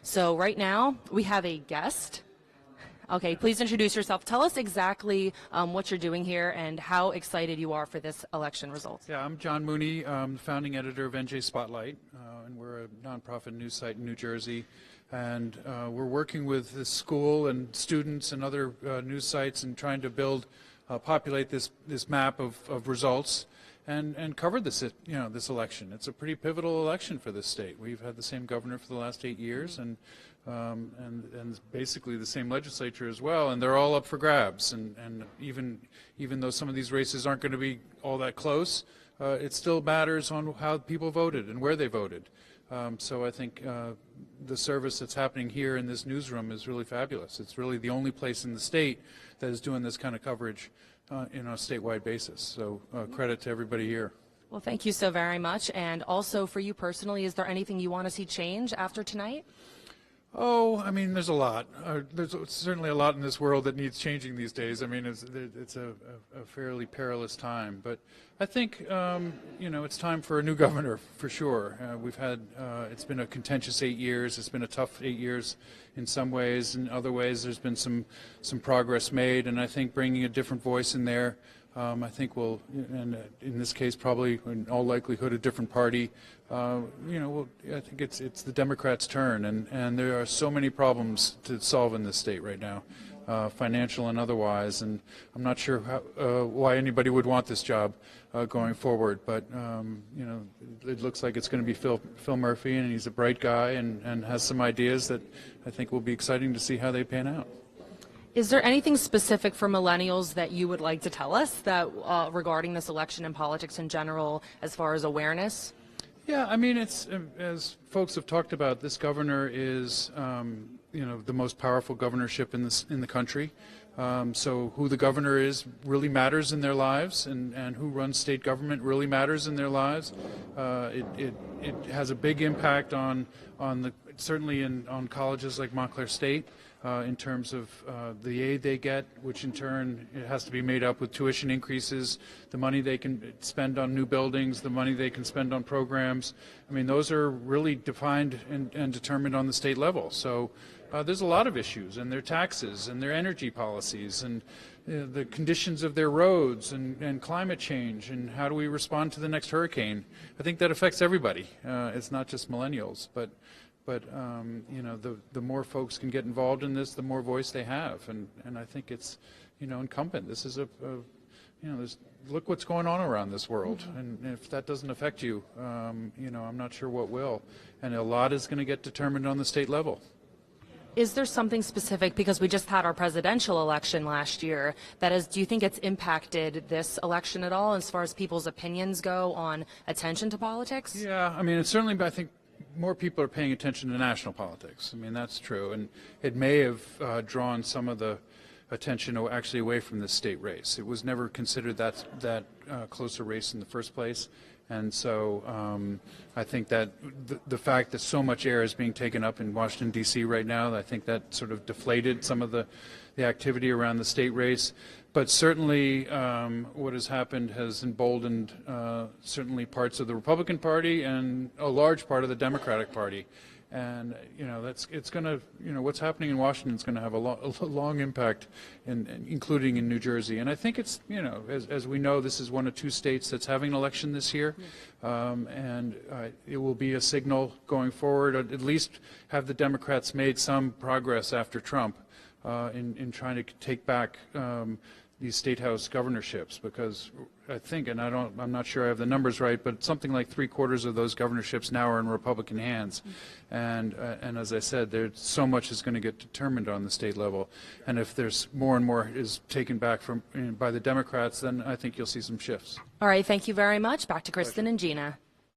So right now we have a guest. Okay, please introduce yourself. Tell us exactly what you're doing here and how excited you are for this election result. Yeah, I'm John Mooney, the founding editor of NJ Spotlight, and we're a nonprofit news site in New Jersey. And we're working with the school and students and other news sites and trying to populate this map of results and cover this election. It's a pretty pivotal election for this state. We've had the same governor for the last 8 years, and basically the same legislature as well, and they're all up for grabs. And even though some of these races aren't going to be all that close, it still matters on how people voted and where they voted. So I think the service that's happening here in this newsroom is really fabulous. It's really the only place in the state that is doing this kind of coverage in a statewide basis. So credit to everybody here. Well, thank you so very much. And also for you personally, is there anything you want to see change after tonight? Oh, I mean, there's a lot. There's certainly a lot in this world that needs changing these days. I mean, it's a fairly perilous time. But I think, it's time for a new governor, for sure. It's been a contentious 8 years. It's been a tough 8 years in some ways. In other ways, there's been some progress made. And I think bringing a different voice in there, I think will, and in this case, probably in all likelihood, a different party. I think it's the Democrats' turn, and there are so many problems to solve in this state right now, financial and otherwise. And I'm not sure why anybody would want this job going forward. But it looks like it's going to be Phil Murphy, and he's a bright guy and has some ideas that I think will be exciting to see how they pan out. Is there anything specific for millennials that you would like to tell us that regarding this election and politics in general, as far as awareness? Yeah, I mean, it's as folks have talked about. This governor is, the most powerful governorship in the country. So who the governor is really matters in their lives, and who runs state government really matters in their lives. It has a big impact certainly on colleges like Montclair State. In terms of the aid they get, which in turn it has to be made up with tuition increases, the money they can spend on new buildings, the money they can spend on programs. I mean, those are really defined and determined on the state level. So there's a lot of issues, and their taxes and their energy policies and the conditions of their roads and climate change and how do we respond to the next hurricane. I think that affects everybody. It's not just millennials, but the more folks can get involved in this, the more voice they have, and I think it's incumbent. This is look what's going on around this world, and if that doesn't affect you, I'm not sure what will. And a lot is going to get determined on the state level. Is there something specific, because we just had our presidential election last year, do you think it's impacted this election at all as far as people's opinions go on attention to politics? Yeah, I mean, it's certainly, I think more people are paying attention to national politics. I mean, that's true, and it may have drawn some of the attention actually away from the state race. It was never considered that close a race in the first place, and so I think that the fact that so much air is being taken up in Washington, D.C. right now, I think that sort of deflated some of the activity around the state race. But certainly what has happened has emboldened certainly parts of the Republican Party and a large part of the Democratic Party. And it's going to what's happening in Washington is going to have a long impact, including in New Jersey. And I think it's as we know, this is one of two states that's having an election this year, and it will be a signal going forward. At least have the Democrats made some progress after Trump in trying to take back these state house governorships, because I think, and I'm not sure I have the numbers right, but something like 3/4 of those governorships now are in Republican hands, and as I said, so much is going to get determined on the state level, and if there's more and more is taken back by the Democrats, then I think you'll see some shifts. All right, thank you very much. Back to Kristen and Gina.